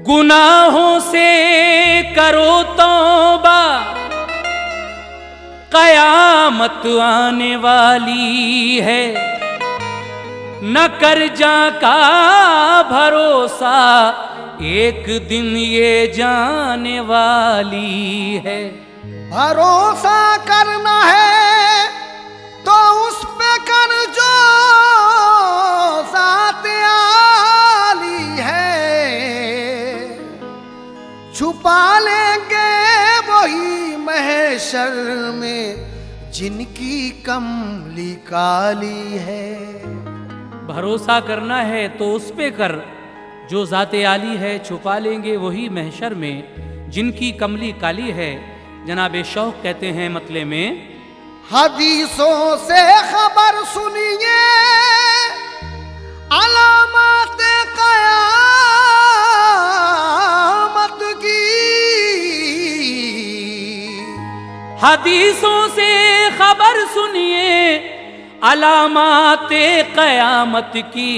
गुनाहों से करो तौबा, कयामत आने वाली है। न कर जा का भरोसा, एक दिन ये जाने वाली है। भरोसा करना है तो उस पे कर जो ज़ात आली है। छुपा लेंगे वही महशर में जिनकी कमली काली है। भरोसा करना है तो उस पे कर जो ज़ाते आली है। छुपा लेंगे वही महशर में जिनकी कमली काली है। जनाब शौक कहते हैं मतले में, हदीसों से खबर सुनिए अलामत क़यामत की। हदीसों से खबर सुनिए अलामत क़यामत की,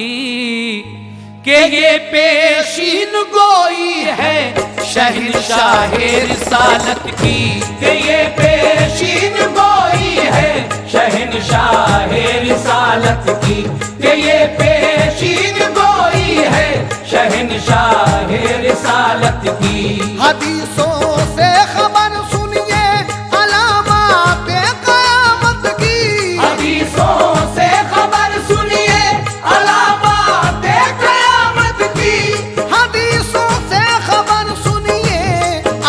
के ये पेशीन गोई है शहंशाहे रिसालत की। के ये पेशीन गोई है शहंशाहे रिसालत की। के ये पेशीन गोई है शहंशाहे रिसालत की। हदीसों से खबर सुनिए अलामत क़यामत की। हदीसों से खबर सुनिए अलामत क़यामत की। हदीसों से खबर सुनिए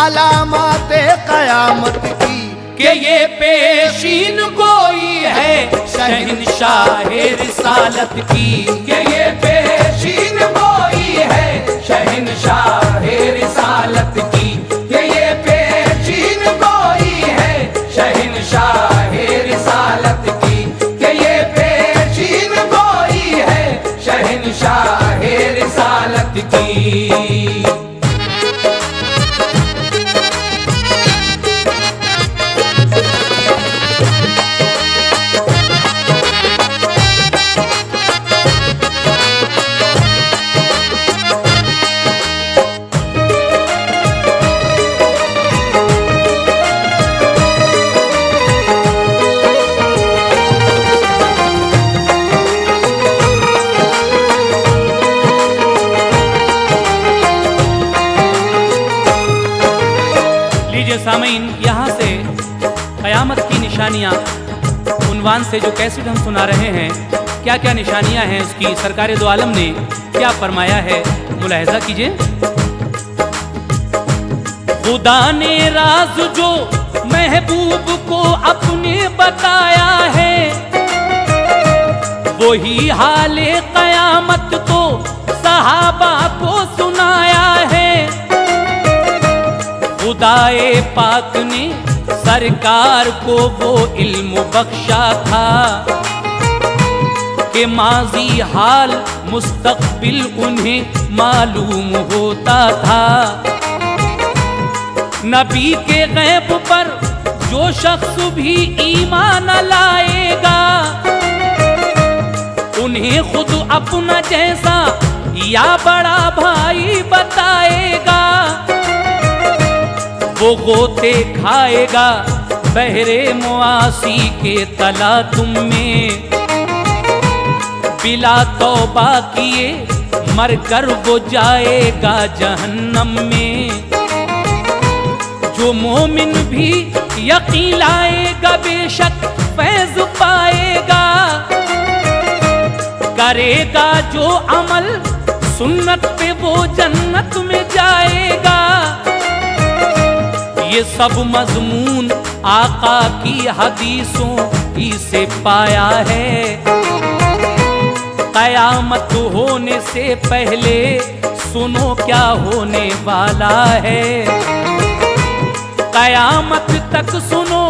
अलामत क़यामत की। के ये पेशीन गोई है शहंशाहे रिसालत की। के ये पेशीन गोई है शहंशाहे रिसालत की। के ये पेशीन गोई है शहंशाहे रिसालत की। के ये पेशीन गोई है शहंशाहे रिसालत की। सामीन, यहाँ से क़यामत की निशानियाँ उन्वान से जो कैसेट हम सुना रहे हैं, क्या क्या निशानियाँ हैं उसकी सरकार दो आलम ने क्या फरमाया है, मुलाहिज़ा कीजिए। खुदा ने राज जो महबूब को अपने बताया है, वही हाले क़यामत तो सहाबा को सुनाया है। खुदाए पाक ने सरकार को वो इल्म बख्शा था कि माजी हाल मुस्तक़बिल उन्हें मालूम होता था। नबी के गैब पर जो शख्स भी ईमान लाएगा, उन्हें खुद अपना जैसा या बड़ा भाई बताएगा। वो गोते खाएगा बहरे मुआसी के तलातुम में, बिला तौबा किए मरकर वो जाएगा जहन्नम में। जो मोमिन भी यकीन लाएगा बेशक फैज़ पाएगा, करेगा जो अमल सुन्नत पे वो जन्नत में जाएगा। ये सब मज़मून आका की हदीसों ही से पाया है। क़यामत होने से पहले सुनो क्या होने वाला है। क़यामत तक सुनो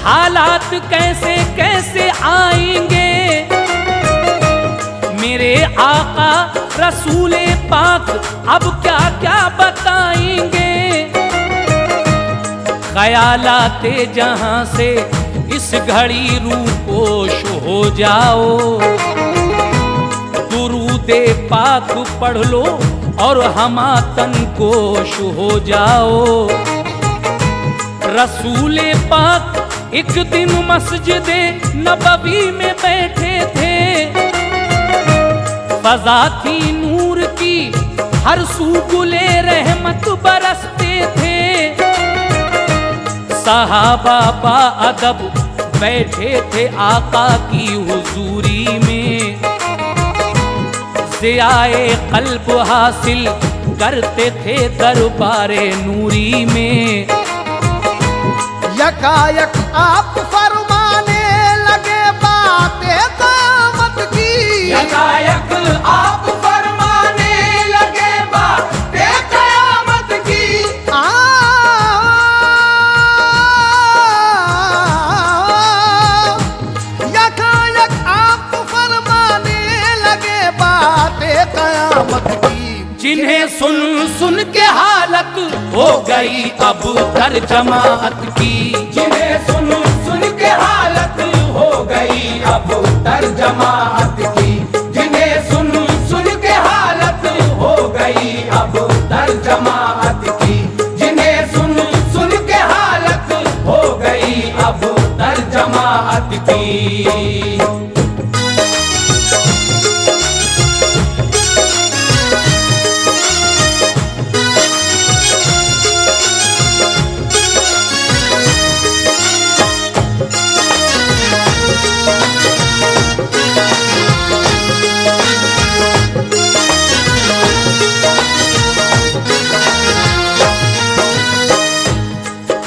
हालात कैसे कैसे आएंगे। मेरे आका रसूले पाक अब क्या क्या बताएंगे। ख़यालाते जहां से इस घड़ी रूपोश हो जाओ, दुरूदे पाक पढ़ लो और हमातन गोश हो जाओ। रसूले पाक एक दिन मस्जिद नबवी में बैठे थे, फजा थी नूर की, हर सू गुले रहमत बरसते थे। सहाबा बा अदब बैठे थे आका की हुजूरी में, ज़ियाए क़ल्ब हासिल करते थे दरबारे नूरी में। यकायक आप फरमाने लगे बातें क़यामत की, यकायक आप फरमाने लगे बातें क़यामत की। यकायक आप फरमाने लगे बातें क़यामत की। जिन्हें सुन सुन के हालत हो गई अब तर्जमात की, जिन्हें सुन सुन के हालत हो गई अब तर्जमात की, जिन्हें सुन सुन के हालत हो गई अब तर्जमात की, जिन्हें सुन सुन के हालत हो गई अब तर्जमात की।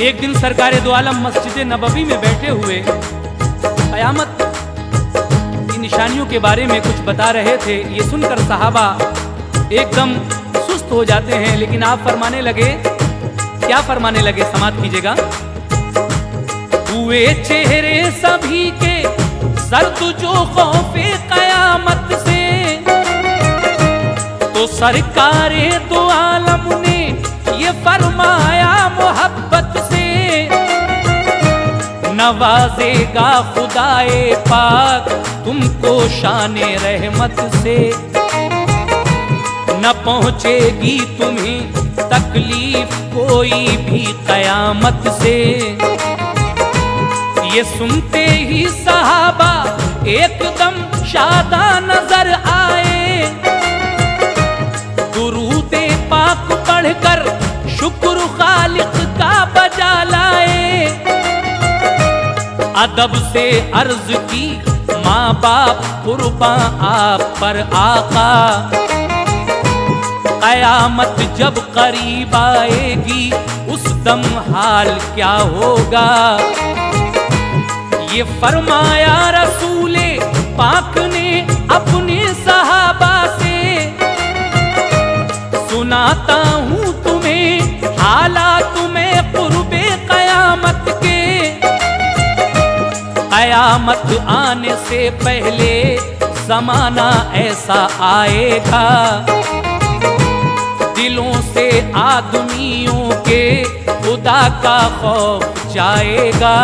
एक दिन सरकारे दो आलम मस्जिद नबवी में बैठे हुए क़यामत की निशानियों के बारे में कुछ बता रहे थे। ये सुनकर सहाबा एकदम सुस्त हो जाते हैं, लेकिन आप फरमाने लगे, क्या फरमाने लगे, समात कीजिएगा। हुए चेहरे सभी के सर्द जो खौफे क़यामत से, तो सरकारे दो आलम ने ये फरमाया मोहब्बत से, नवाजेगा खुदाए पाक तुमको शाने रहमत से, न पहुंचेगी तुम्हें तकलीफ कोई भी क़यामत से। ये सुनते ही सहाबा एकदम शादा नजर आए, दुरूदे पाक पढ़कर शुक्र खालिक का बजा लाए। अदब से अर्ज की माँ बाप कुर्बान आप पर आका, क़यामत जब करीब आएगी उस दम हाल क्या होगा। ये फरमाया रसूले पाक ने अपने सहाबा से, सुनाता हूँ तुम्हें हालात में कुर्बे क़यामत के। क़यामत आने से पहले ज़माना ऐसा आएगा, दिलों से आदमियों के खुदा का खौफ जाएगा।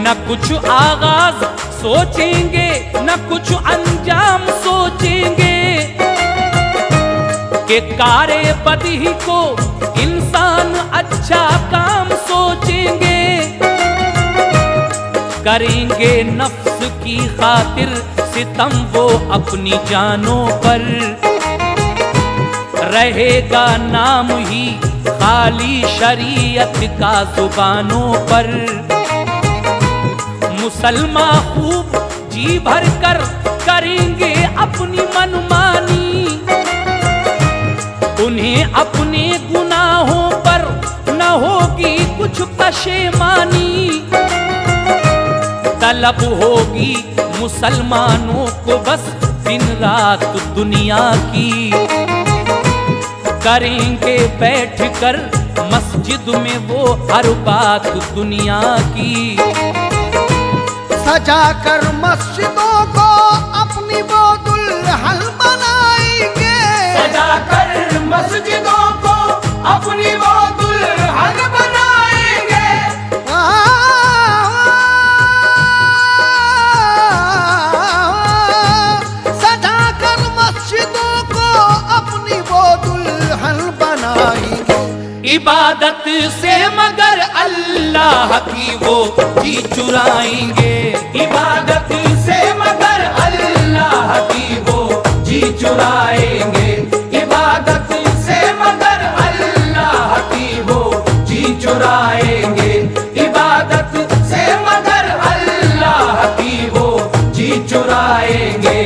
न कुछ आगाज सोचेंगे न कुछ अंजाम सोचेंगे, कि कारे बदही को इंसान अच्छा काम सोचेंगे। करेंगे नफ्स की खातिर सितम वो अपनी जानों पर, रहेगा नाम ही खाली शरीयत का जुबानों पर। मुसलमान खूब जी भर कर करेंगे अपनी मनमानी, उन्हें अपने गुनाहों पर न होगी कुछ पशेमानी। तलब होगी मुसलमानों को बस दिन रात दुनिया की, करेंगे बैठकर मस्जिद में वो हर बात दुनिया की। सजा कर मस्जिदों को अपनी वो दुल्हन बनाएंगे, सजा कर मस्जिदों को अपनी वो दुल्हन बनाएंगे। सजा कर मस्जिदों को हल बनाएंगे। इबादत से मगर अल्लाह की वो जी चुराएंगे। इबादत से मगर अल्लाह की वो जी चुराएंगे। इबादत से मगर अल्लाह की वो जी चुराएंगे। इबादत से मगर अल्लाह की वो जी चुराएंगे।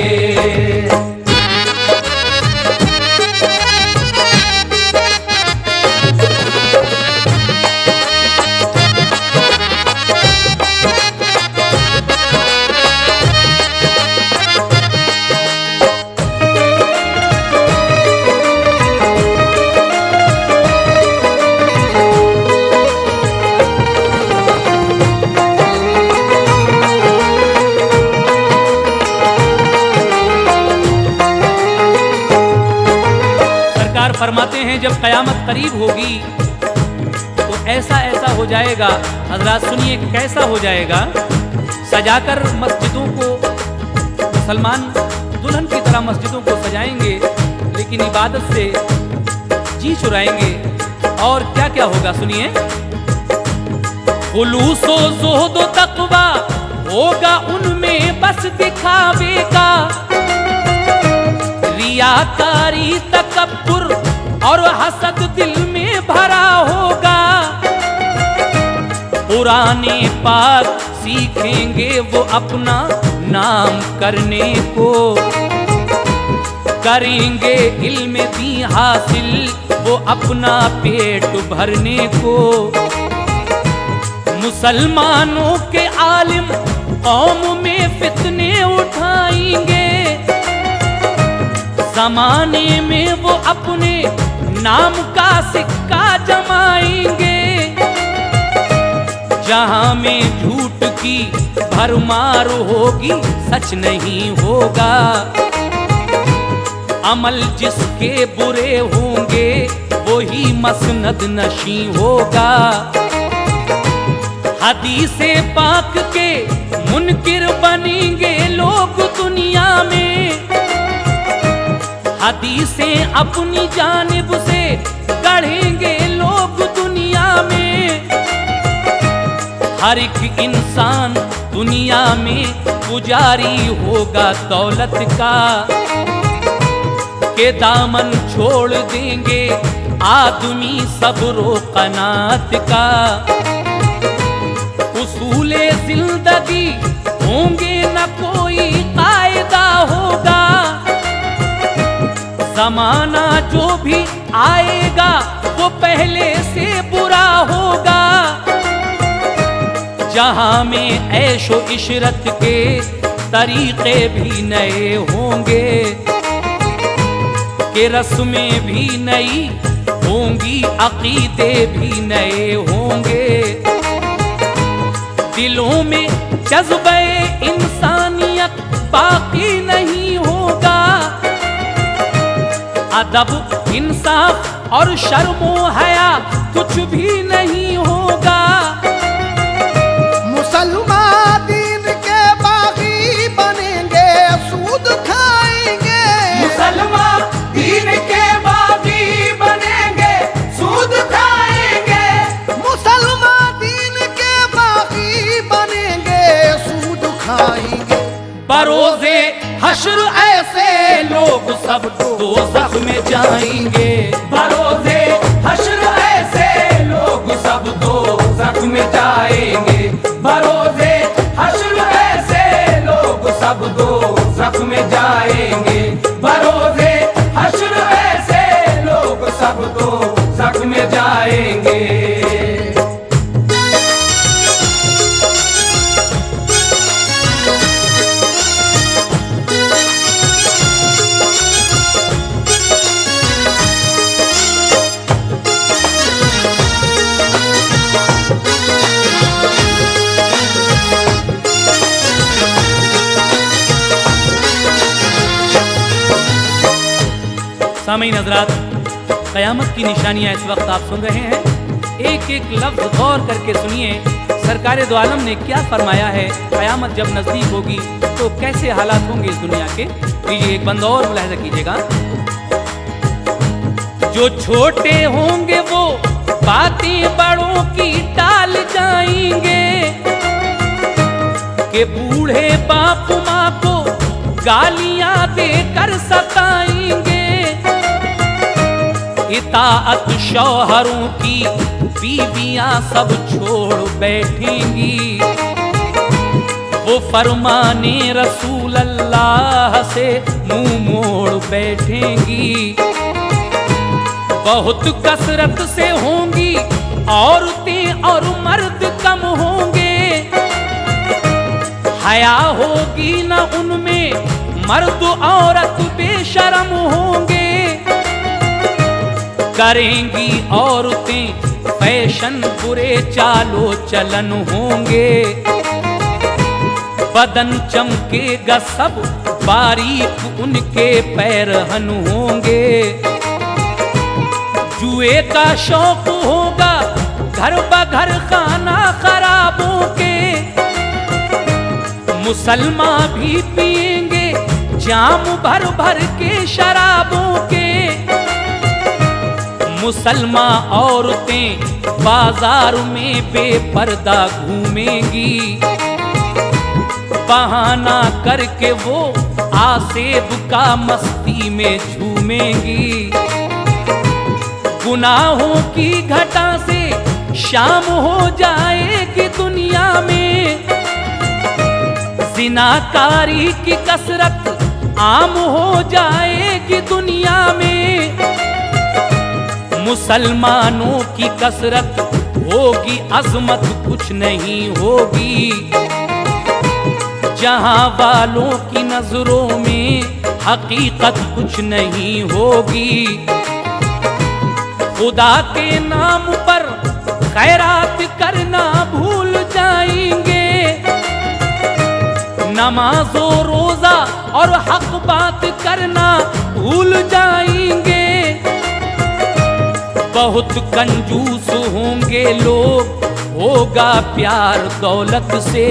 फरमाते हैं जब कयामत करीब होगी तो ऐसा ऐसा हो जाएगा। हजरात सुनिए कैसा हो जाएगा। सजाकर मस्जिदों को मुसलमान दुल्हन की तरह मस्जिदों को सजाएंगे, लेकिन इबादत से जी चुराएंगे। और क्या क्या होगा सुनिए। खुलूसो ज़ुहद तक़वा होगा उनमें बस दिखावे का, रियाकारी तकब्बुर और हसद दिल में भरा होगा। पुराने पाक सीखेंगे वो अपना नाम करने को, करेंगे इल्म दी हासिल वो अपना पेट भरने को। मुसलमानों के आलिम कौम में फितने उठाएंगे, ज़माने में वो अपने नाम का सिक्का जमाएंगे। जहां में झूठ की भरमार होगी सच नहीं होगा, अमल जिसके बुरे होंगे वही मसनद नशी होगा। हदीसे पाक के मुनकिर बनेंगे लोग दुनिया में, हदीसें अपनी जानिब से गढ़ेंगे लोग दुनिया में। हर एक इंसान दुनिया में पुजारी होगा दौलत का, के दामन छोड़ देंगे आदमी सब्र कनात का। उसूले जिंदगी होंगे न कोई कायदा होगा, ज़माना जो भी आएगा वो पहले से बुरा होगा। जहां में ऐशो इशरत के तरीके भी नए होंगे, के रस्में भी नई होंगी, अकीदे भी नए होंगे। दिलों में जज्बे इंसानियत बाकी नहीं होगा, अदब इंसाफ और शर्मो हया कुछ भी नहीं होगा। मुसलमान दीन के बागी बनेंगे सूद खाएंगे। मुसलमान दीन के बागी बनेंगे सूद खाएंगे। मुसलमान दीन के बागी बनेंगे सूद खाएंगे। बरोज़े हश्र ऐसे लोग सब दोज़ख में जाएंगे। बरोज़े हश्र ऐसे लोग सब दोज़ख में जाएंगे। बरोज़े हश्र ऐसे लोग सब दोज़ख में जाएंगे। बरोज़े हश्र ऐसे लोग सब दोज़ख में जाएंगे। सामईन हज़रात, क़यामत की निशानियाँ इस वक्त आप सुन रहे हैं। एक एक लफ्ज़ गौर करके सुनिए, सरकार दो आलम ने क्या फरमाया है। क़यामत जब नज़दीक होगी तो कैसे हालात होंगे इस दुनिया के। लीजिए एक बंद और मुलाहिज़ा कीजिएगा। जो छोटे होंगे वो बातें बड़ों की टाल जाएंगे, कि बूढ़े बाप माँ को गालियां देकर सताएंगे। इताअत शौहरों की बीवियां सब छोड़ बैठेंगी, वो फरमाने रसूल अल्लाह से मुंह मोड़ बैठेंगी। बहुत कसरत से होंगी औरतें और मर्द कम होंगे, हया होगी न उनमें, मर्द औरत बेशरम होंगे। करेंगी औरतें फैशन, बुरे चालो चलन होंगे। बदन चमकेगा सब, बारीक उनके पैरहन होंगे। जुए का शौक होगा घर बघर खाना खराबों के, मुसलमान भी पिएंगे जाम भर भर के शराबों के। मुसलमान औरतें बाजार में बेपर्दा घूमेंगी, बहाना करके वो आसेब का मस्ती में झूमेंगी। गुनाहों की घटा से शाम हो जाएगी दुनिया में, जिनाकारी की कसरत आम हो जाएगी दुनिया में। मुसलमानों की कसरत होगी, अजमत कुछ नहीं होगी। जहां वालों की नजरों में हकीकत कुछ नहीं होगी। खुदा के नाम पर खैरात करना भूल जाएंगे, नमाजो रोजा और हक बात करना भूल जाएंगे। बहुत कंजूस होंगे लोग, होगा प्यार दौलत से।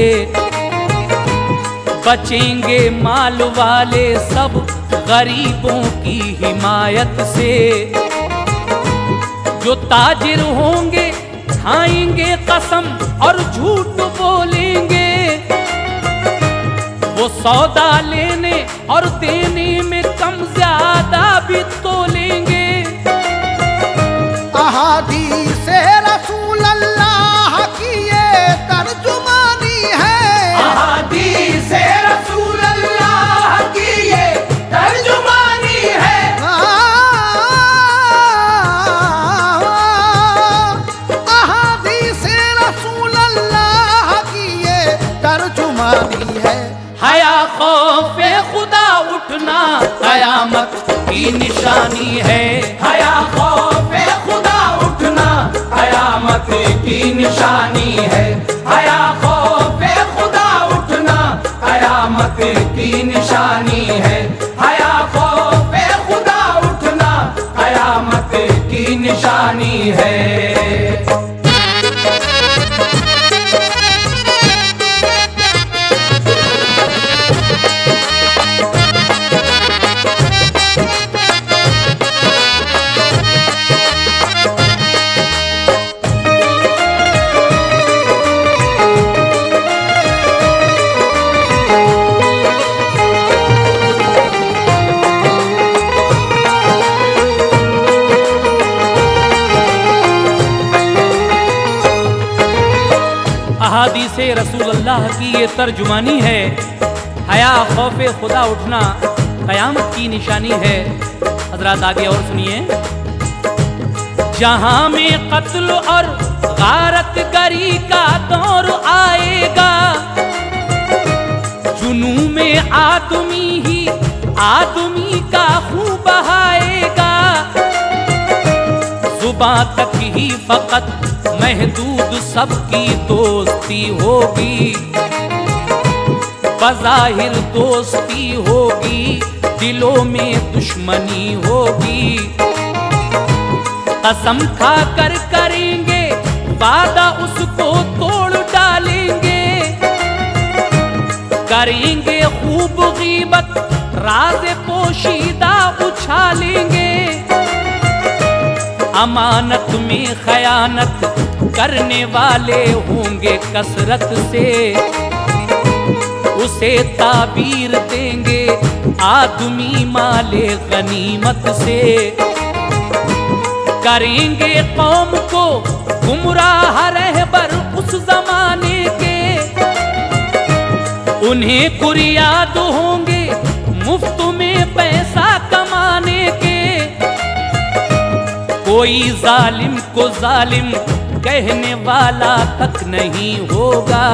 बचेंगे माल वाले सब गरीबों की हिमायत से। जो ताजिर होंगे खाएंगे कसम और झूठ बोलेंगे, वो सौदा लेने और देने में कम ज्यादा भी तोलेंगे। अहादीस रसूल अल्लाह की ये तर्जुमानी है। अहादीस रसूल अल्लाह की ये तर्जुमानी है। अहादीस रसूल अल्लाह की ये तर्जुमानी है। हया खौफे खुदा उठना कयामत की निशानी है। हया खौफे खुदा उठना कयामत की निशानी है। हया खौफे खुदा उठना कयामत की निशानी है। हया खौफे खुदा उठना कयामत की निशानी है। अहादीसे रसूल अल्लाह की ये तर्जुमानी है। हया खौफे खुदा उठना कयामत की निशानी है। हजरात आगे और सुनिए। जहां में कत्ल और गारत गरी का दौर आएगा, जुनू में आदमी ही आदमी का खून बहाएगा। जुबां तक ही फकत महदूद सबकी दोस्ती होगी, बज़ाहिर दोस्ती होगी, दिलों में दुश्मनी होगी। कसम खा कर करेंगे वादा, उसको तोड़ डालेंगे। करेंगे खूब गीबत, राज़ पोशीदा उछालेंगे। अमानत में खयानत करने वाले होंगे कसरत से, उसे ताबीर देंगे आदमी माले गनीमत से। करेंगे कौम को गुमराह रहबर उस जमाने के, उन्हें कुरियाद होंगे मुफ्त में पैसा कमाने के। कोई जालिम को जालिम कहने वाला तक नहीं होगा,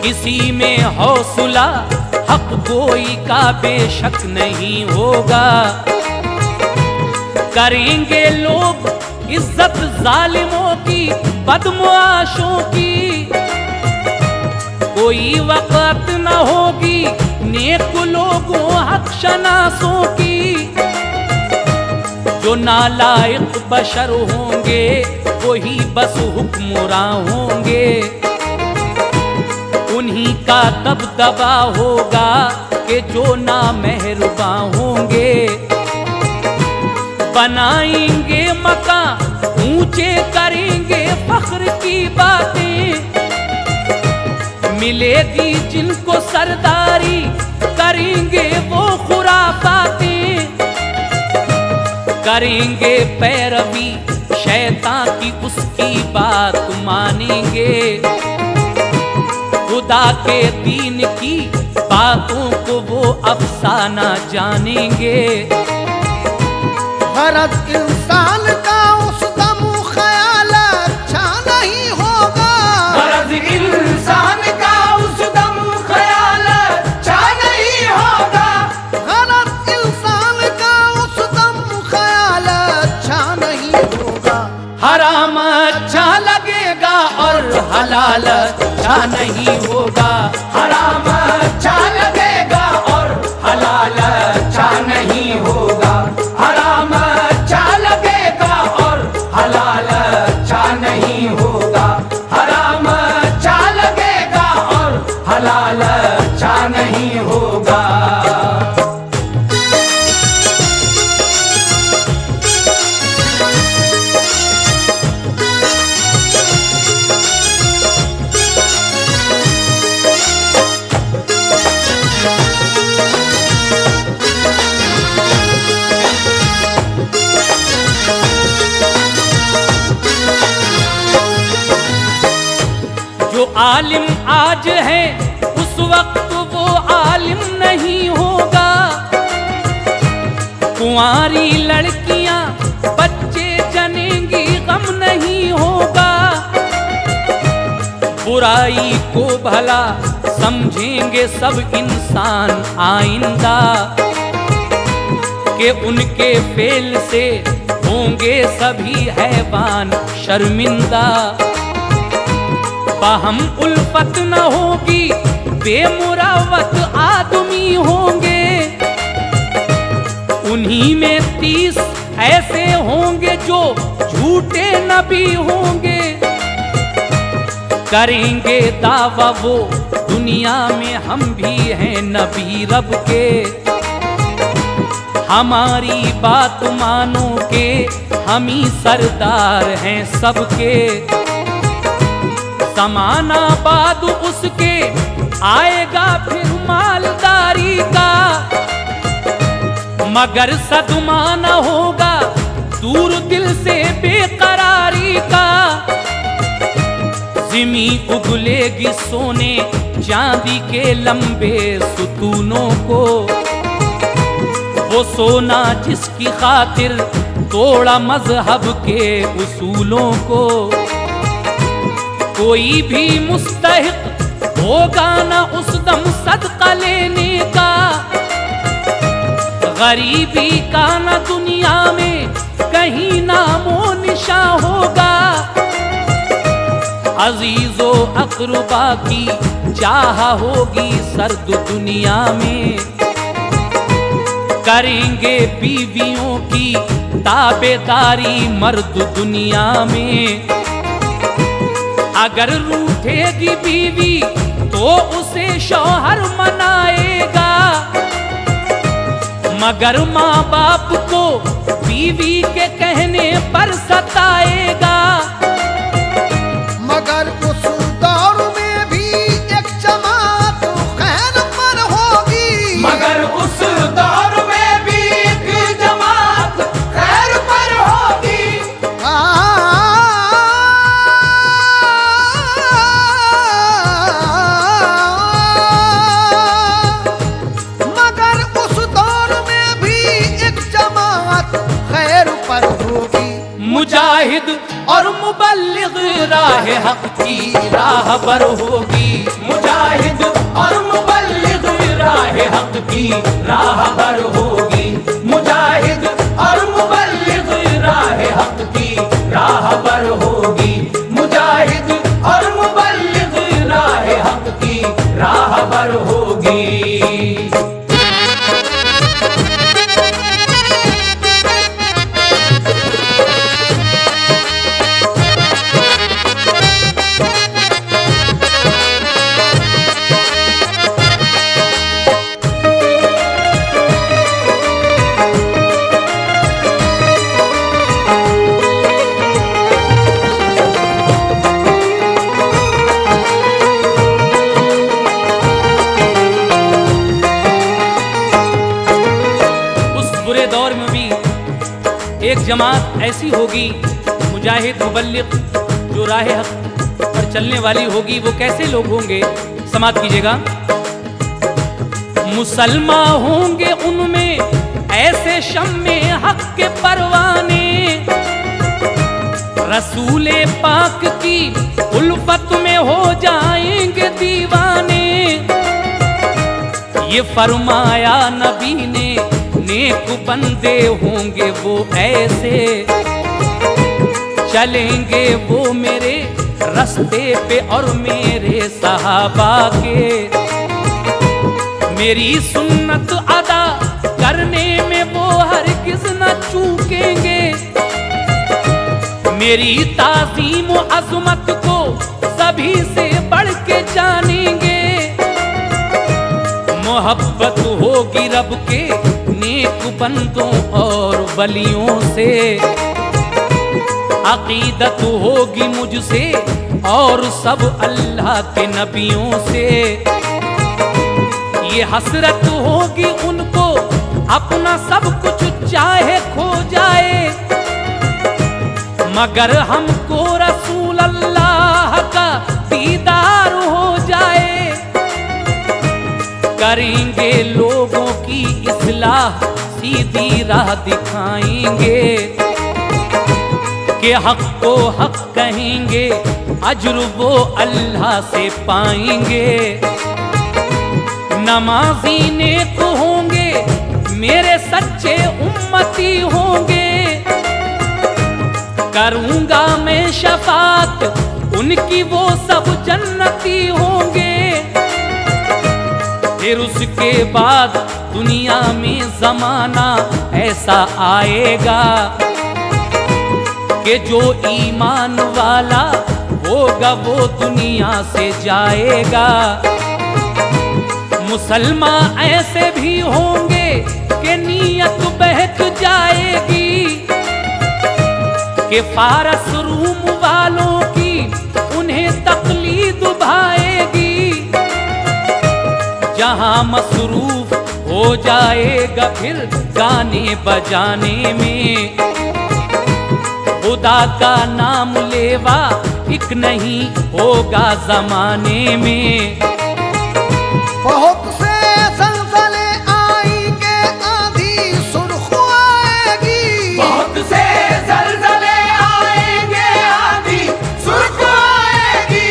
किसी में हौसला हक गोई का बेशक नहीं होगा। करेंगे लोग इज्जत जालिमों की बदमुआशों की, कोई वक़्त न होगी नेक लोगों हक शनासों की। जो नालायक बशर होंगे वही बस हुक्मरां होंगे, उन्हीं का दबदबा होगा कि जो नामेहरबान होंगे। बनाएंगे मकान ऊंचे करेंगे फख्र की बातें, मिलेगी जिनको सरदारी करेंगे वो खुराफातें। करेंगे पैरवी शैतान की उसकी बात मानेंगे, खुदा के दीन की बातों को वो अफसाना जानेंगे। गरज इंसान का उस दम ख्याल अच्छा नहीं होगा, गरज इंसान का उस दम ख्याल अच्छा नहीं होगा। गरज इंसान का उस दम ख्याल अच्छा नहीं होगा। हराम अच्छा लगेगा और हलाल अच्छा नहीं होगा। हराम अच्छा लगेगा और हलाल अच्छा नहीं होगा। हराम अच्छा लगेगा और हलाल अच्छा नहीं होगा। हराम अच्छा लगेगा और हलाल अच्छा नहीं होगा। जो आलिम आज है उस वक्त वो आलिम नहीं होगा। कुंवारी लड़कियां बच्चे जनेंगी गम नहीं होगा। बुराई को भला समझेंगे सब इंसान आइंदा, कि उनके फेल से होंगे सभी हैवान शर्मिंदा। बाहम उल्फत न होगी बेमुरावत आदमी होंगे, उन्हीं में 30 ऐसे होंगे जो झूठे नबी होंगे। करेंगे दावा वो दुनिया में हम भी हैं नबी रब के, हमारी बात मानो के हम ही सरदार हैं सबके। ज़माना बाद उसके आएगा फिर मालदारी का, मगर सदमा न होगा दूर दिल से बेकरारी का। ज़िमी उगलेगी सोने चांदी के लंबे सुतूनों को, वो सोना जिसकी खातिर तोड़ा मजहब के उसूलों को। कोई भी मुस्तहिक होगा न उस दम सदका लेने का, गरीबी का न दुनिया में कहीं नामो निशा होगा। अजीजो अकरबा की चाह होगी सर्द दुनिया में, करेंगे बीवियों की ताबेदारी मर्द दुनिया में। अगर रूठेगी बीवी तो उसे शौहर मनाएगा, मगर माँ बाप को बीवी के कहने पर सताएगा। मगर उस दौर में भी एक जमात खैर पर होगी। मगर उस दौर में भी एक जमात खैर पर होगी। मगर उस दौर में भी एक जमात खैर पर होगी। मुजाहिद और मुबल्लिग राह हक की राह पर होगी। मुजाहिद और मुबल्लिग राह हक की राह पर होगी। मुजाहिद और मुबल्लिग राह हक की राह पर होगी। मुजाहिद और मुबल्लिग राह हक की राह पर होगी। दौर में भी एक जमात ऐसी होगी, मुजाहिद मुबल्लिग जो राह हक पर चलने वाली होगी। वो कैसे लोग होंगे, समात कीजिएगा। मुसलमान होंगे उनमें ऐसे शम्मे हक के परवाने, रसूले पाक की उल्फत में हो जाएंगे दीवाने। ये फरमाया नबी ने, नेक बंदे होंगे वो ऐसे, चलेंगे वो मेरे रास्ते पे और मेरे सहाबा के। मेरी सुन्नत अदा करने में वो हरगिज़ न चूकेंगे। मेरी ताज़ीम व अज़मत को सभी से बढ़ के जानेंगे। मोहब्बत होगी रब के नेक बंदों और वलियों से, अकीदत होगी मुझसे और सब अल्लाह के नबियों से। ये हसरत होगी उनको अपना सब कुछ चाहे खो जाए, मगर हमको रसूल अल्लाह का दीदार हो जाए। करेंगे लोगों की इस्लाह, सीधी राह दिखाएंगे कि हक को हक कहेंगे, अज्र वो अल्लाह से पाएंगे। नमाजी नेक होंगे, मेरे सच्चे उम्मती होंगे। करूंगा मैं शफात उनकी, वो सब जन्नती होंगे। फिर उसके बाद दुनिया में जमाना ऐसा आएगा कि जो ईमान वाला होगा वो दुनिया से जाएगा। मुसलमान ऐसे भी होंगे कि नीयत बहक जाएगी, कि फारस रूम वालों की उन्हें तकलीद भाएगी। जहां मसरूफ हो जाएगा फिर गाने बजाने में, खुदा का नाम लेवा एक नहीं होगा जमाने में। बहुत से ज़लज़ले आएंगे, आंधी सुर्ख आएगी। बहुत से ज़लज़ले आएंगे, आंधी सुर्ख आएगी।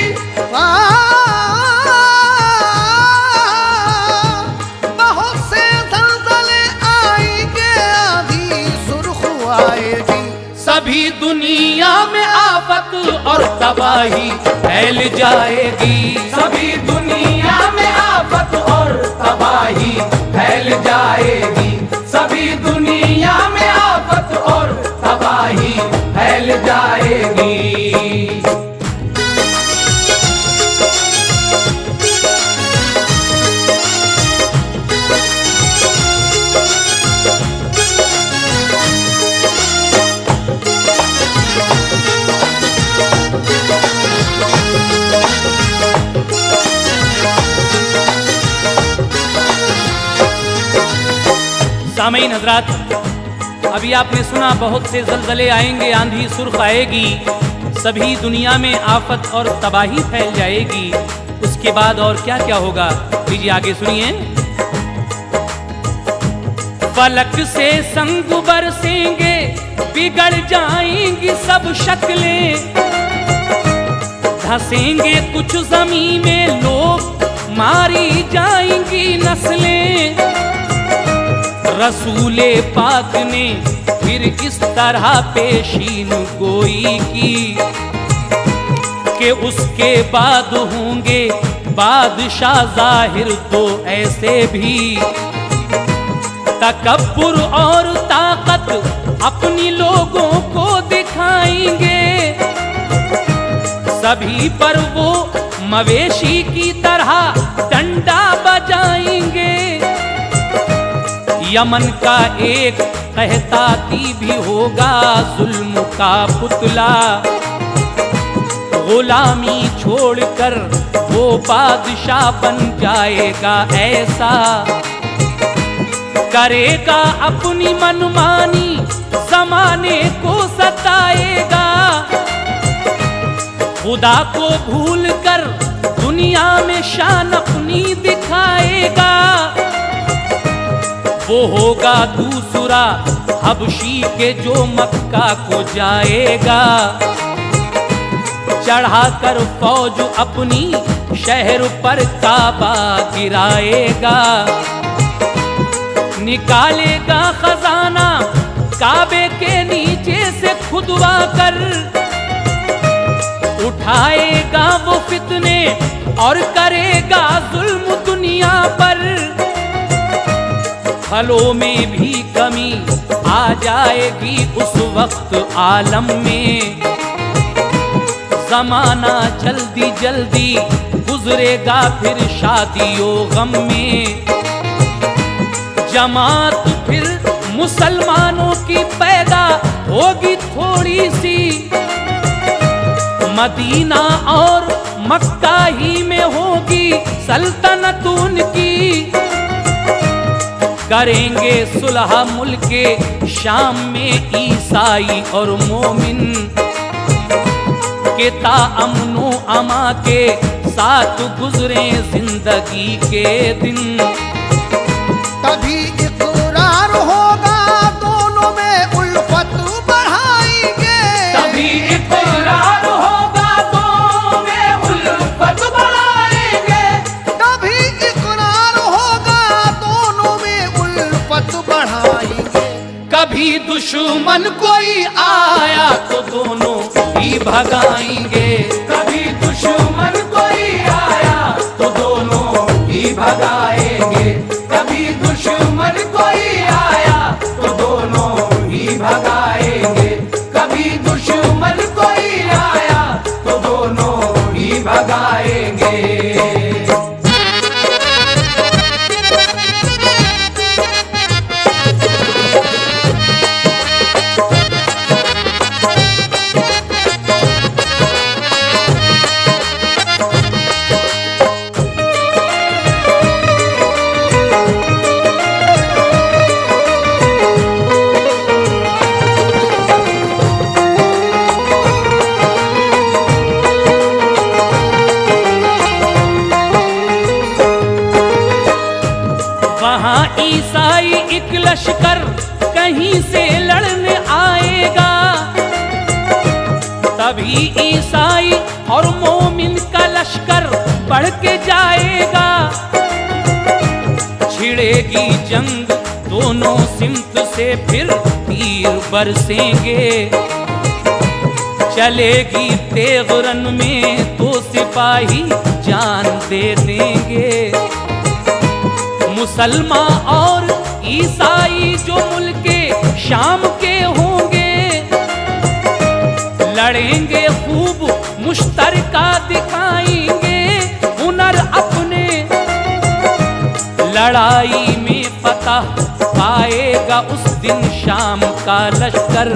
बहुत से ज़लज़ले आएंगे, आंधी सुर्ख आएगी। सभी दुनिया में आफत और तबाही फैल जाएगी। सभी दुनिया में आफत और तबाही फैल जाएगी। सभी दुनिया में आफत और तबाही फैल जाएगी। सामईन हजरात, अभी आपने सुना बहुत से जलजले आएंगे, आंधी सुर्ख आएगी, सभी दुनिया में आफत और तबाही फैल जाएगी। उसके बाद और क्या क्या होगा, लीजिए आगे सुनिए। फलक से संग बरसेंगे, बिगड़ जाएंगी सब शक्लें, धंसेंगे कुछ जमीन में लोग, मारी जाएंगी नस्लें। रसूले पाक ने फिर इस तरह पेशीन गोई की कि उसके बाद होंगे बादशाह जाहिर तो ऐसे भी। तकब्बुर और ताकत अपनी लोगों को दिखाएंगे, सभी पर वो मवेशी की तरह डंडा बजाएंगे। यमन का एक कहताती भी होगा जुल्म का पुतला, गुलामी छोड़कर वो बादशाह बन जाएगा ऐसा। करेगा अपनी मनमानी, जमाने को सताएगा, खुदा को भूलकर दुनिया में शान अपनी दिखाएगा। वो होगा दूसरा हबशी के जो मक्का को जाएगा, चढ़ाकर फौज अपनी शहर पर काबा गिराएगा। निकालेगा खजाना काबे के नीचे से खुदवा कर, उठाएगा वो फितने और करेगा जुल्म दुनिया पर। फलों में भी कमी आ जाएगी उस वक्त आलम में, जमाना जल्दी जल्दी गुजरेगा फिर शादियों गम में। जमात फिर मुसलमानों की पैदा होगी थोड़ी सी, मदीना और मक्का ही में होगी सल्तनत उनकी। करेंगे सुलह मुल्के शाम में ईसाई और मोमिन, के ताअमनो अमा के साथ गुजरे जिंदगी के दिन। तभी इकरार होगा दोनों में उल्फत बढ़ाएंगे, तभी इकरार होगा दोनों में उल्फत बढ़ाएंगे, तभी इकरार होगा दोनों में उल्फत बढ़ाएंगे। कभी दुश्मन कोई आया तो दोनों ही भगाएंगे, कभी दुश्मन कोई आया तो दोनों ही भगाएंगे, कभी दुश्मन कोई आया तो दोनों ही भगाएंगे, कभी दुश्मन कोई आया तो दोनों ही भगाएंगे। ईसाई एक लश्कर कहीं से लड़ने आएगा, तभी ईसाई और मोमिन का लश्कर बढ़ के जाएगा। छिड़ेगी जंग दोनों सिमत से फिर तीर बरसेंगे, चलेगी तेग रन में तो सिपाही जान दे देंगे। मुसलमान और ईसाई जो मुल्के शाम के होंगे, लड़ेंगे खूब मुश्तरका दिखाएंगे हुनर अपने। लड़ाई में फतह पाएगा उस दिन शाम का लश्कर,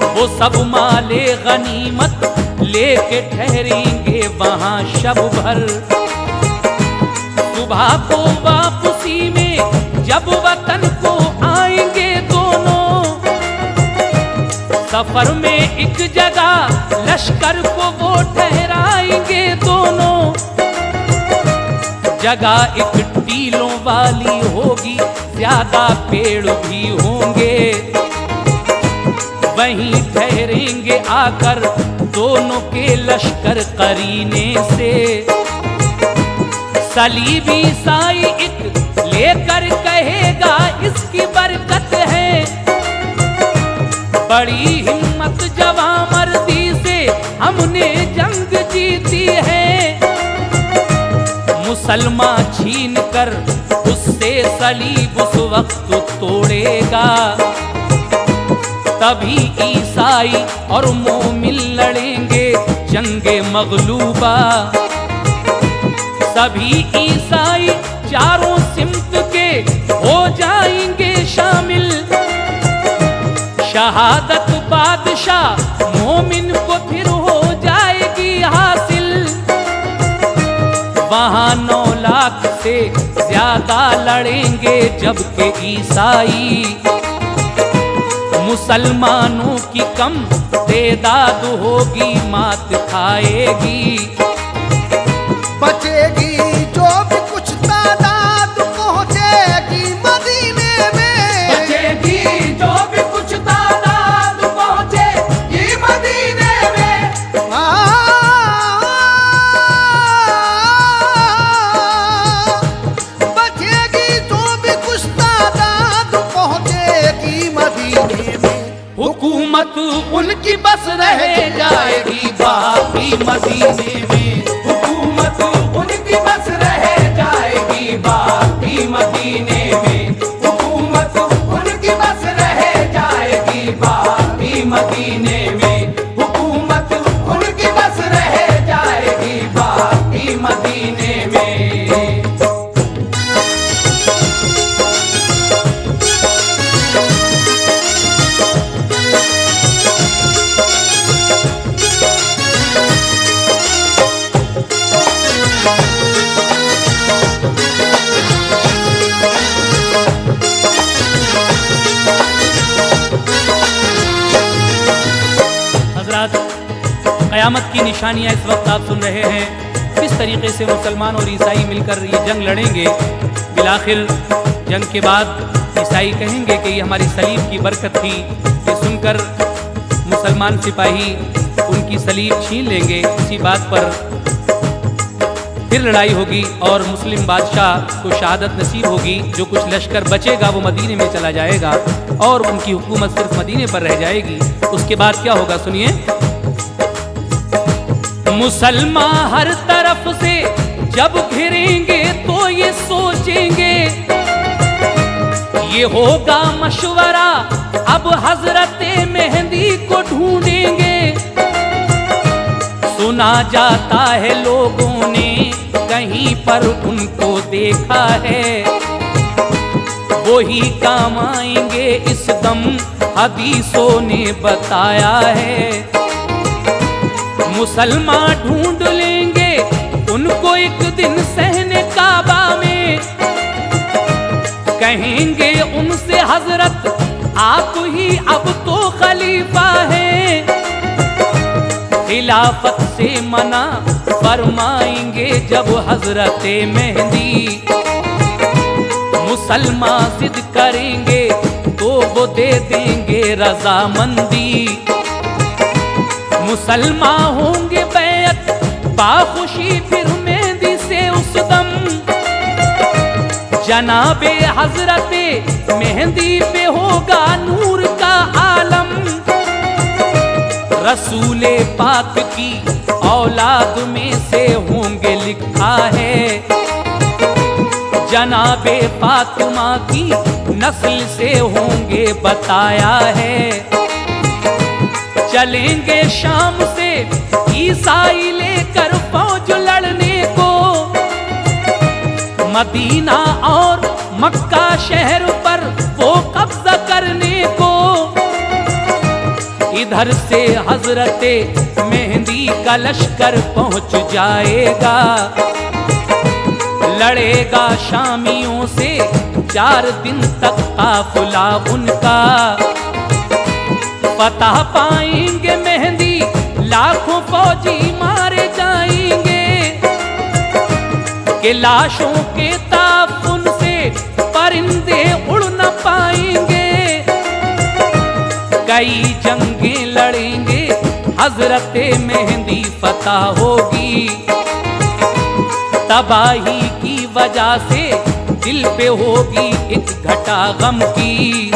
वो सब माले गनीमत लेके ठहरेंगे वहां शब भर। सुबह को वापसी में जब वतन सफर में एक जगह लश्कर को वो ठहराएंगे दोनों। जगह एक टीलों वाली होगी, ज्यादा पेड़ भी होंगे। वहीं ठहरेंगे आकर दोनों के लश्कर करीने से। सलीबी ईसाई एक लेकर कहेगा इसकी बरकत है। बड़ी हिम्मत जवां मर्दी से हमने जंग जीती है। मुसलमान छीन कर उससे सलीब उस वक्त तोड़ेगा। तभी ईसाई और मोमिन लड़ेंगे जंगे मगलूबा। सभी ईसाई चारों सिमत के हो जाएंगे शामिल। शहादत बादशाह मोमिन को फिर हो जाएगी हासिल। वहां 9 लाख से ज्यादा लड़ेंगे जबकि ईसाई। मुसलमानों की कम तादाद होगी, मात खाएगी। बचेगी जो भी कुछ तादाद पहुंचेगी मदीने में। बचेगी जो भी कुछ तादाद पहुंचेगी मदीने में। बचेगी जो भी कुछ तादाद पहुंचेगी मदीने में। हुकूमत उनकी बस रह जाएगी बाकी मदीने में। हुकूमत उनकी बस रह जाएगी बाकी मदीने में। हुकूमत उनकी बस रह जाएगी बाकी मदीने में। हुकूमत उनकी बस रह जाएगी बाकी मदीने में। क़यामत की निशानियां इस वक्त आप सुन रहे हैं। किस तरीके से मुसलमान और ईसाई मिलकर ये जंग लड़ेंगे। बिलाखिर जंग के बाद ईसाई कहेंगे कि ये हमारी सलीब की बरकत थी। ये सुनकर मुसलमान सिपाही उनकी सलीब छीन लेंगे। इसी बात पर फिर लड़ाई होगी और मुस्लिम बादशाह को शहादत नसीब होगी। जो कुछ लश्कर बचेगा वो मदीने में चला जाएगा और उनकी हुकूमत सिर्फ मदीने पर रह जाएगी। उसके बाद क्या होगा सुनिए। मुसलमान हर तरफ से जब घिरेंगे तो ये सोचेंगे, ये होगा मशवरा अब हजरते मेहंदी को ढूंढेंगे। सुना जाता है लोगों ने कहीं पर उनको देखा है। वो ही काम आएंगे इस दम, हदीसों ने बताया है। मुसलमान ढूंढ लेंगे उनको एक दिन सहने काबा में। कहेंगे उनसे हजरत आप ही अब तो खलीफा हैं। खिलाफत से मना फरमाएंगे जब हजरते मेहंदी। मुसलमान जिद करेंगे तो वो दे देंगे रजामंदी। मुसलमान होंगे बैत बाखुशी फिर मेहंदी से उस दम। जनाबे हजरते मेहंदी पे होगा नूर का आलम। रसूले पाक की औलाद में से होंगे लिखा है। जनाबे फातिमा की नस्ल से होंगे बताया है। चलेंगे शाम से ईसाई लेकर फौज लड़ने को। मदीना और मक्का शहर पर वो कब्जा करने को। इधर से हजरते मेहंदी का लश्कर पहुंच जाएगा। लड़ेगा शामियों से 4 दिन तक काफिला उनका। फतह पाएंगे मेहंदी, लाखों फौजी मारे जाएंगे, कि लाशों के ताफुन से परिंदे उड़ न पाएंगे। कई जंगें लड़ेंगे, हजरते मेहंदी फतह होगी। तबाही की वजह से दिल पे होगी एक घटा गम की।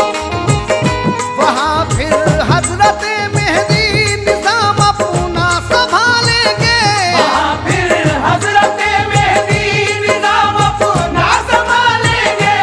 वहाँ फिर हजरत मेहदी निजाम अपना संभालेंगे। वहाँ फिर हजरत मेहदी निजाम अपना संभालेंगे।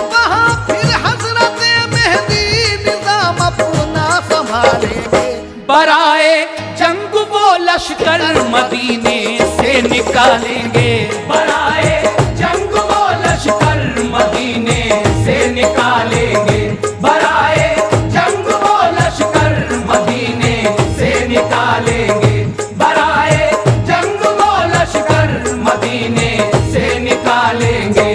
वहाँ फिर हजरत मेहदी निजाम अपना संभालेंगे। बराए जंग वो लश्कर मदीने से निकालेंगे। बराए जंग वो लश्कर मदीने से निकालेंगे। बराए जंग वो लश्कर मदीने से निकालेंगे। बराए जंग वो लश्कर मदीने से निकालेंगे।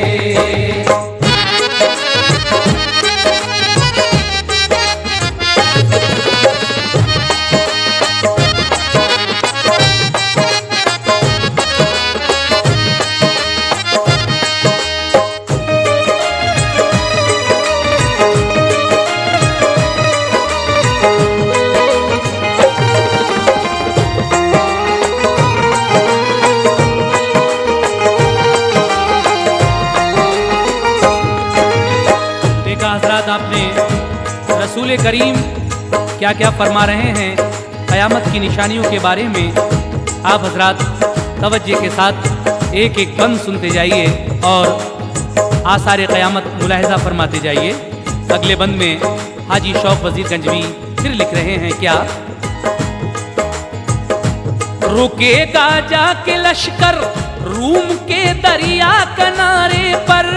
हजरात, आपने रसूल करीम क्या क्या फरमा रहे हैं क़यामत की निशानियों के बारे में। आप हजरात तवज्जो के साथ एक एक बंद सुनते जाइए और आसार क़यामत मुलाहिज़ा फरमाते जाइए। अगले बंद में हाजी शौक वजीर गंजवी फिर लिख रहे हैं क्या, रुकेगा जाके लश्कर रूम के दरिया किनारे पर,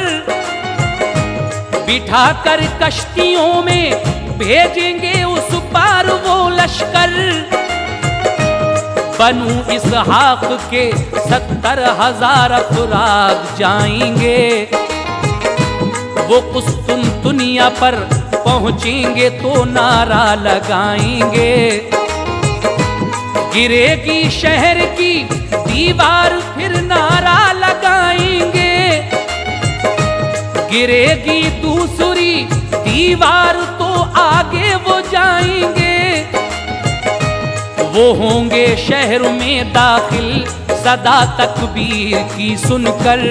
बिठा कर कश्तियों में भेजेंगे उस पार वो लश्कर। बनु इसहाक के 70,000 अफराद जाएंगे, वो कुस्तुनतुनिया पर पहुंचेंगे तो नारा लगाएंगे। गिरेगी शहर की दीवार फिर नारा लगाएंगे, गिरेगी दूसरी दीवार तो आगे वो जाएंगे। वो होंगे शहर में दाखिल सदा तकबीर की सुनकर,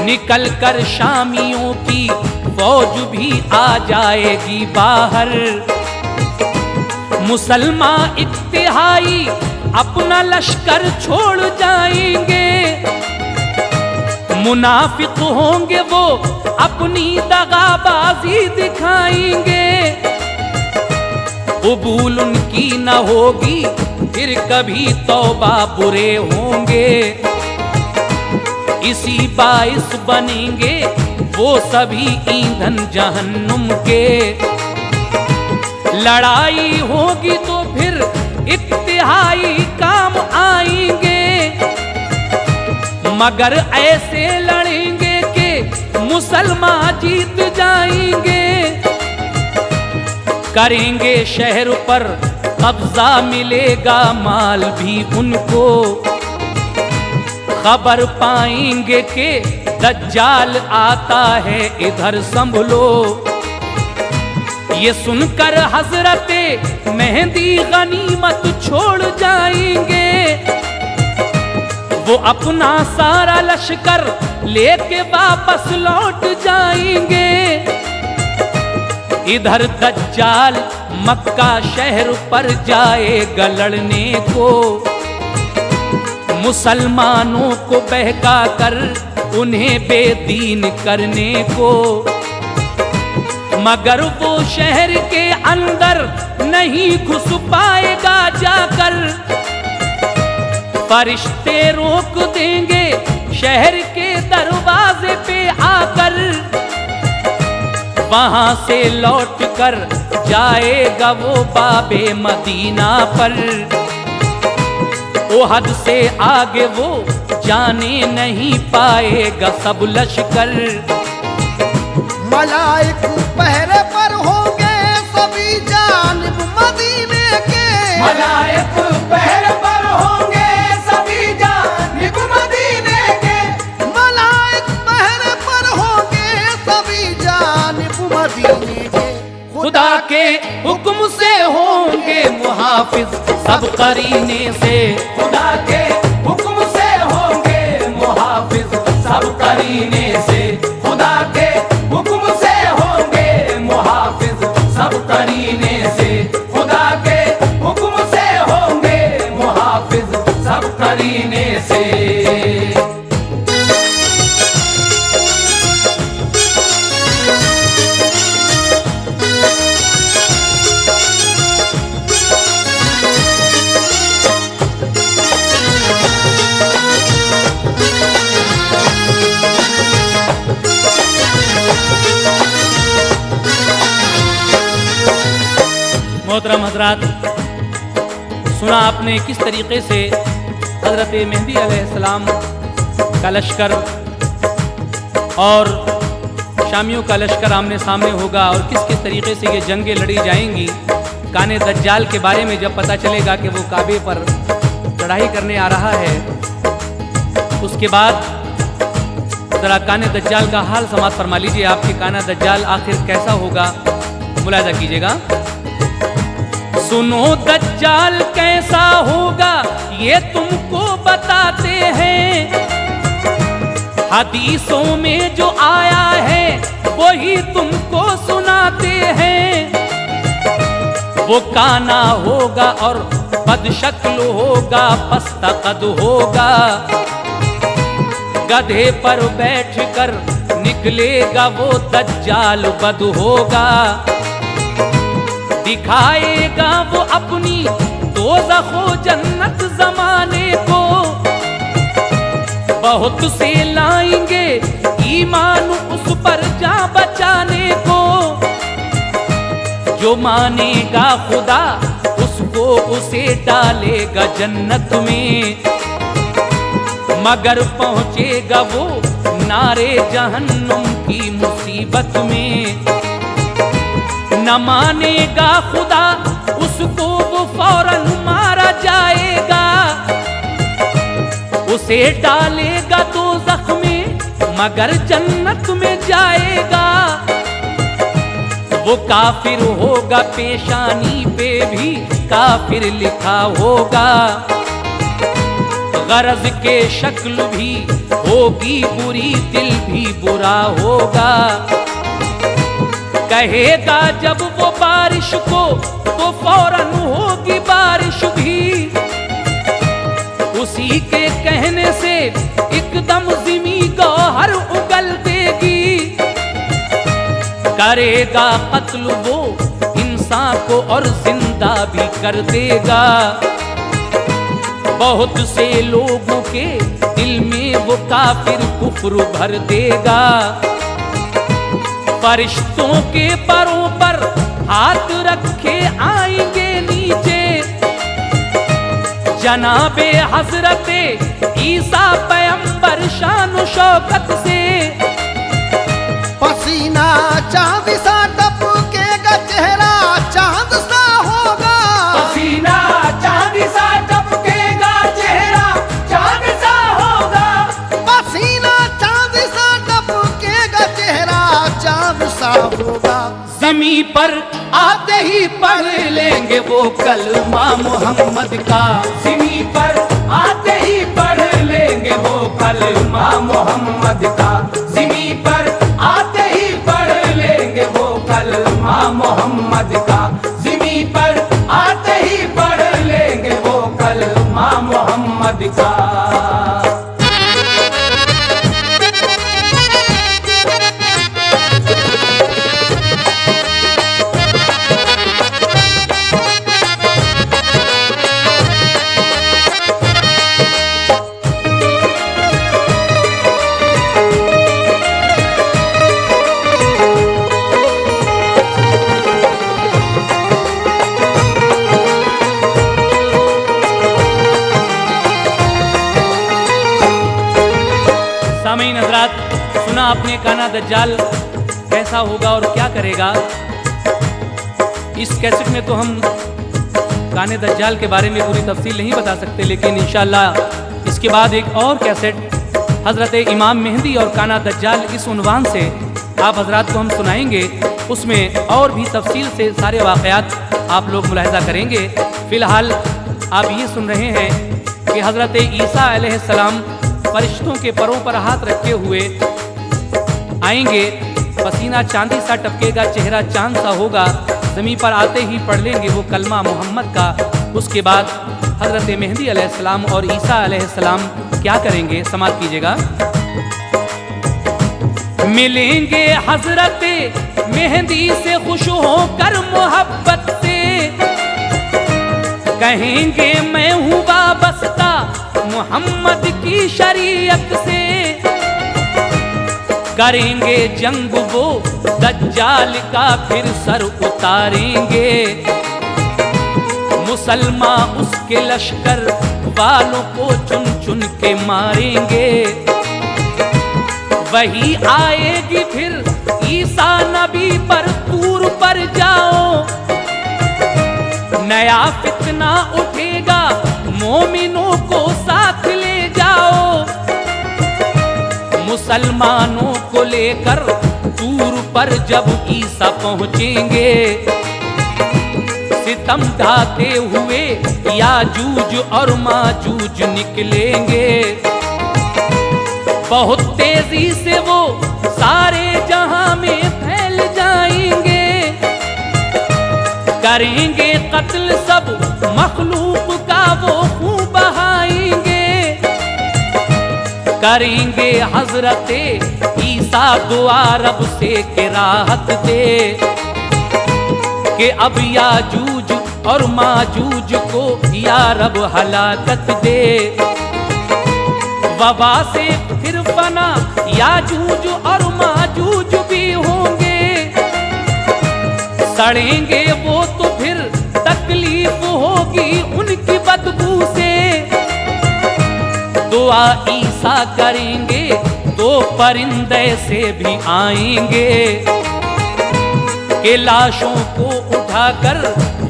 निकल कर शामियों की फौज भी आ जाएगी बाहर। मुसलमान इत्तिहाई अपना लश्कर छोड़ जाएंगे, मुनाफिक होंगे वो अपनी दगाबाजी दिखाएंगे। कबूल उनकी न होगी फिर कभी तौबा बुरे होंगे, इसी बाइस बनेंगे वो सभी ईंधन जहन्नुम के। लड़ाई होगी तो फिर इत्तिहाई काम आएंगे, मगर ऐसे लड़ेंगे कि मुसलमान जीत जाएंगे। करेंगे शहर पर कब्जा, मिलेगा माल भी उनको। खबर पाएंगे कि दज्जाल आता है इधर संभलो। ये सुनकर हजरते मेहंदी गनीमत छोड़ जाएंगे, वो अपना सारा लश्कर लेके वापस लौट जाएंगे। इधर दज्जाल मक्का शहर पर जाएगा लड़ने को, मुसलमानों को बहका कर उन्हें बेदीन करने को। मगर वो शहर के अंदर नहीं घुस पाएगा जाकर, फरिश्ते रोक देंगे शहर के दरवाजे पे आकर। वहां से लौट कर जाएगा वो बाबे मदीना पर, ओहद से आगे वो जाने नहीं पाएगा सब लश्कर। मलाइक पहरे पर होंगे सभी जानिब मदीने के। मलाइक पहर पर होंगे सभी जानिब मदीने के। मलाइक पहरे पर होंगे सभी जानिब मदीने के। खुदा के हुक्म से होंगे मुहाफिज सब करीने से। खुदा के हुक्म से होंगे मुहाफिज सब करीने से। खुदा के हुक्म से होंगे मुहाफिज सब करीने से। खुदा के हुक्म से होंगे मुहाफिज सब करीने से। मोहतरम हजरात, सुना आपने किस तरीके से हज़रत मेहदी अलैहिस्सलाम का लश्कर और शामियों का लश्कर आमने सामने होगा और किस किस तरीके से ये जंगें लड़ी जाएंगी। काने दज्जाल के बारे में जब पता चलेगा कि वो काबे पर चढ़ाई करने आ रहा है, उसके बाद ज़रा काने दज्जाल का हाल समात फरमा लीजिए। आपके काना दज्जाल आखिर कैसा होगा, मुलाहिज़ा कीजिएगा। सुनो दज्जाल कैसा होगा ये तुमको बताते हैं, हदीसों में जो आया है वही तुमको सुनाते हैं। वो काना होगा और बदशक्ल होगा, पस्ता कद होगा, गधे पर बैठकर निकलेगा वो दज्जाल बद होगा। दिखाएगा वो अपनी दोज़खो जन्नत जमाने को, बहुत से लाएंगे ईमान उस पर जा बचाने को। जो मानेगा खुदा उसको उसे डालेगा जन्नत में, मगर पहुंचेगा वो नारे जहन्नुम की मुसीबत में। न मानेगा खुदा उसको वो फौरन मारा जाएगा, उसे डालेगा दोज़ख में मगर जन्नत में जाएगा। वो काफिर होगा, पेशानी पे भी काफिर लिखा होगा, गरज के शक्ल भी होगी बुरी, दिल भी बुरा होगा। कहेगा जब वो बारिश को तो फौरन होगी बारिश भी, उसी के कहने से एकदम ज़मीं गौहर उगल देगी। करेगा कत्ल वो इंसान को और जिंदा भी कर देगा। बहुत से लोगों के दिल में वो काफिर कुफ्र भर देगा। फरिश्तों के परों पर हाथ रखे आएंगे नीचे, जनाबे हजरते ईसा पैगंबर शान शौकत से। पसीना चांद सा टपकेगा, चेहरा चांद सा होगा। पसीना चांद सा टपकेगा, चेहरा चांद सा होगा। पसीना चांद सा टपकेगा, चेहरा चांद सा होगा। ज़मीं पर आते ही पढ़ लेंगे वो कलमा मोहम्मद का। ज़मीं पर आते ही पढ़ लेंगे वो कलमा मोहम्मद का। ज़मीं पर आते ही पढ़ लेंगे वो कलमा मोहम्मद का। ज़मीं पर आते ही पढ़ लेंगे वो कलमा मोहम्मद का। हजरात सुना आपने काना दज्जाल कैसा होगा और क्या करेगा। इस कैसेट में तो हम काने दज्जाल के बारे में पूरी तफसील नहीं बता सकते, लेकिन इंशाअल्लाह इसके बाद एक और कैसेट हज़रत इमाम मेहंदी और काना दज्जाल इस उन्वान से आप हजरात को हम सुनाएंगे। उसमें और भी तफसील से सारे वाक़यात आप लोग मुलाहिज़ा करेंगे। फ़िलहाल आप ये सुन रहे हैं कि हज़रत ईसा अलैहिस्सलाम फरिश्तों के परों पर हाथ रखे हुए आएंगे, पसीना चांदी सा टपकेगा, चेहरा चांद सा होगा, ज़मीन पर आते ही पढ़ लेंगे वो कलमा मोहम्मद का। उसके बाद हज़रत मेहंदी अलैहिस्सलाम और ईसा अलैहिस्सलाम क्या करेंगे, समाअत कीजिएगा। मिलेंगे हज़रत मेहंदी से खुश होकर मोहब्बत से, कहेंगे मैं हूँ वाबस्ता मोहम्मद की शरीयत से, करेंगे जंग वो दज्जाल का फिर सर उतारेंगे, मुसलमान उसके लश्कर वालों को चुन चुन के मारेंगे। वही आएगी फिर ईसा नबी पर तूर पर जाओ, नया फितना उठेगा मोमिनों को साथ ले जाओ, मुसलमानों को लेकर तूर पर जब ईसा पहुंचेंगे, सितम ढाते हुए याजूज और माजूज निकलेंगे, बहुत तेजी से वो सारे जहां में फैल जाएंगे, करेंगे कत्ल सब मखलूक का वो खून बहाएंगे, करेंगे हजरत ईसा दुआ रब से कि राहत दे, कि अब याजूज और माजूज को या रब हलाकत दे, वबा से फिर फना याजूज और माजूज भी होंगे, सड़ेंगे वो तो फिर तकलीफ होगी उनकी बदबू से, दुआ ईसा करेंगे तो परिंदे से भी आएंगे, के लाशों को उठाकर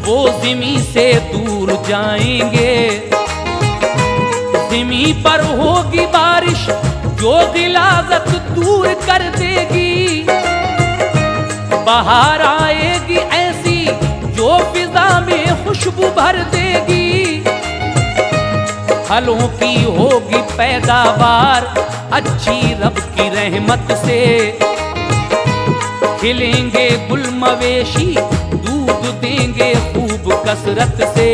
वो ज़मीं से दूर जाएंगे, ज़मीं पर होगी बारिश जो गिलाज़त दूर कर देगी, बहार आएगी ऐसी जो फिजा में खुशबू भर देगी, फलों की होगी पैदावार अच्छी रब की रहमत से, खिलेंगे गुल मवेशी दूध देंगे खूब कसरत से,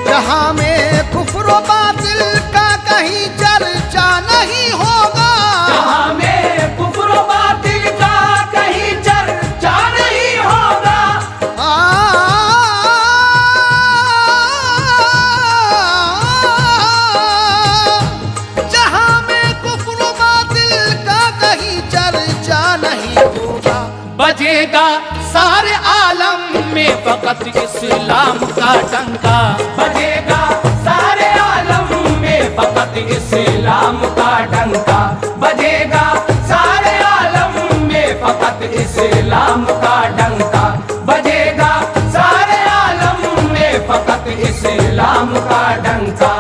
जहां में कुफ्र व बातिल का कहीं चर्चा नहीं होगा, जहां में कुफ्र व बातिल का कहीं चर्चा नहीं होगा, जहां में कुफ्र व बातिल का कहीं चर्चा नहीं होगा, बजेगा सारे आलम में फकत इस्लाम का डंका, बजेगा सारे आलम में फकत इस्लाम का डंका, बजेगा सारे आलम में फकत इस्लाम का डंका, बजेगा सारे आलम में फकत इस्लाम का डंका।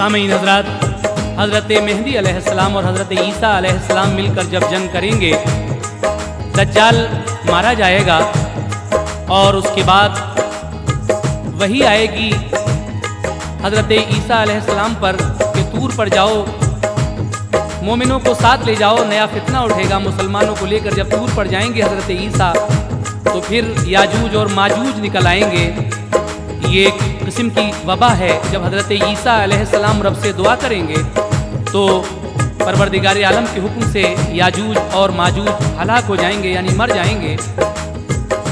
सामईन हजरात, हज़रत मेहंदी अलैहिस्सलाम और हज़रत ईसा अलैहिस्सलाम मिलकर जब जंग करेंगे, दज्जाल मारा जाएगा और उसके बाद वही आएगी हज़रत ईसा अलैहिस्सलाम पर कि तूर पर जाओ, मोमिनों को साथ ले जाओ, नया फितना उठेगा, मुसलमानों को लेकर जब तूर पर जाएंगे हज़रत ईसा तो फिर याजूज और माजूज निकल आएंगे। ये एक किस्म की वबा है। जब हज़रत ईसा अलैहिस्सलाम रब से दुआ करेंगे तो परवरदिगार आलम के हुक्म से याजूज और माजूज हलाक हो जाएंगे, यानी मर जाएंगे।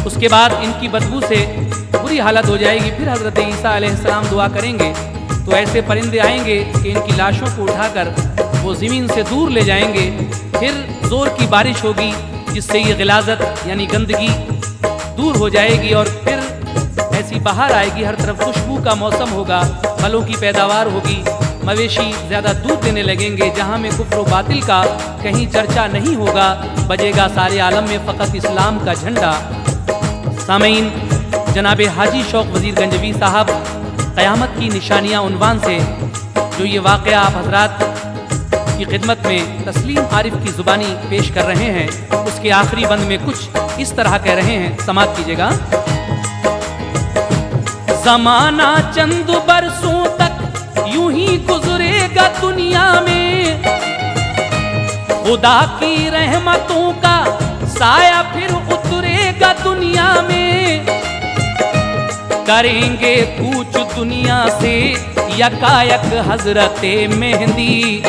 उसके बाद इनकी बदबू से बुरी हालत हो जाएगी। फिर हज़रत ईसा अलैहिस्सलाम दुआ करेंगे तो ऐसे परिंदे आएंगे कि इनकी लाशों को उठाकर वो ज़मीन से दूर ले जाएंगे। फिर ज़ोर की बारिश होगी जिससे ये गिलाज़त यानी गंदगी दूर हो जाएगी और फिर ऐसी बहार आएगी, हर तरफ खुशबू का मौसम होगा, फलों की पैदावार होगी, मवेशी ज़्यादा दूध देने लगेंगे। जहाँ में कुफ्र व बातिल का कहीं चर्चा नहीं होगा, बजेगा सारे आलम में फ़कत इस्लाम का झंडा। सामीन, जनाब हाजी शौक वज़ीर गंजवी साहब क़यामत की निशानियाँ उन्वान से जो ये वाक़या आप हज़रात की खिदमत में तस्लीम आरिफ की ज़ुबानी पेश कर रहे हैं, उसके आखिरी बंद में कुछ इस तरह कह रहे हैं, समात कीजिएगा। ज़माना चंद बरसों तक यूं ही गुजरेगा दुनिया में, खुदा की रहमतों का साया फिर उतरेगा दुनिया में। करेंगे कूच दुनिया से यकायक हजरते मेहंदी,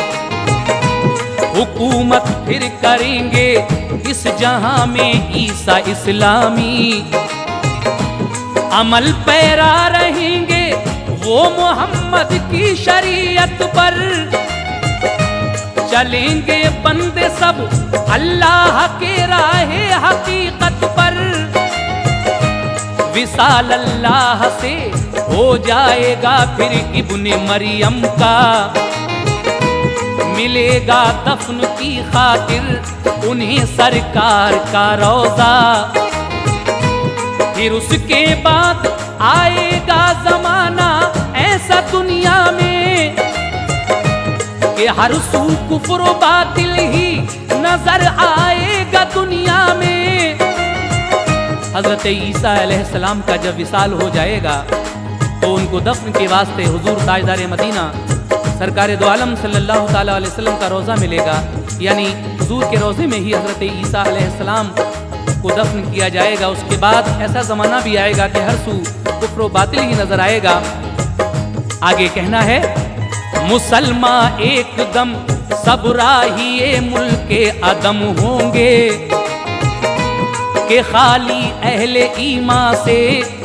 हुकूमत फिर करेंगे इस जहां में ईसा इस्लामी। अमल पैरा रहेंगे वो मोहम्मद की शरीयत पर, चलेंगे बंदे सब अल्लाह के राहे हकीकत पर। विसाल अल्लाह से हो जाएगा फिर इब्ने मरियम का, मिलेगा दफन की खातिर उन्हें सरकार का रोजा। फिर उसके बाद आएगा जमाना ऐसा दुनिया में कि हर सू कुफ्र व बातिल ही नजर आएगा दुनिया में। हजरत ईसा अलैहिस्सलाम का जब विसाल हो जाएगा तो उनको दफन के वास्ते हुजूर ताजदार मदीना सरकार दो आलम सल्लल्लाहु ताला अलैहि वसल्लम का रोज़ा मिलेगा, यानी हुजूर के रोज़े में ही हजरत ईसा अलैहिस्सलाम को दफन किया जाएगा। उसके बाद ऐसा ज़माना भी आएगा कि हर सू कुफ्र व बातिल ही नजर आएगा। आगे कहना है, मुसलमान एकदम सब राहिए मुल्के अदम होंगे, के खाली अहले ईमा से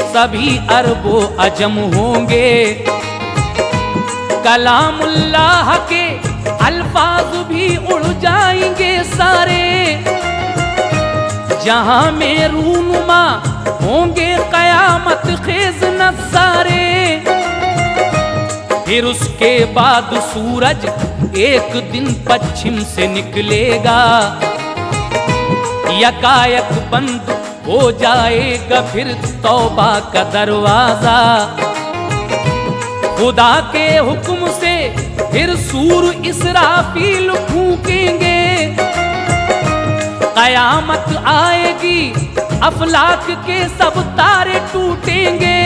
सभी अरबो अजम होंगे। कलामुल्लाह के अल्फाज भी उड़ जाएंगे सारे, जहां में रूनुमा होंगे कयामत खेज नज़ारे। फिर उसके बाद सूरज एक दिन पश्चिम से निकलेगा, यकायक बंद हो जाएगा फिर तौबा का दरवाजा। खुदा के हुक्म से फिर सूर इसराफील फूकेंगे, कयामत आएगी अफलाक के सब तारे टूटेंगे।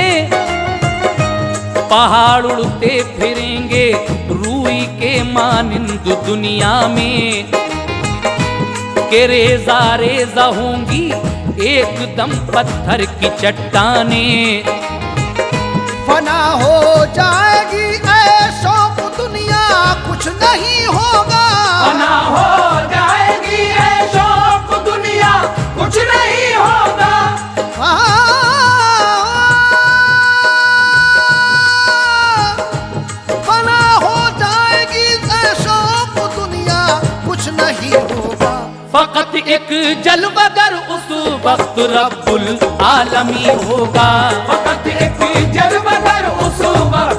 पहाड़ उड़ते फिरेंगे रूई के मानिंद दुनिया में, के रेजा रेजा होंगी एकदम पत्थर की चट्टानें। फना हो जाएगी ऐशो दुनिया कुछ नहीं होगा, फना हो जाएगी ऐशो दुनिया कुछ नहीं होगा। फना हो जाएगी ऐशो दुनिया कुछ नहीं होगा। फकत एक जलवगर उस वक्त रब्बुल आलमी होगा, फकत एक जलवगर उस वक्त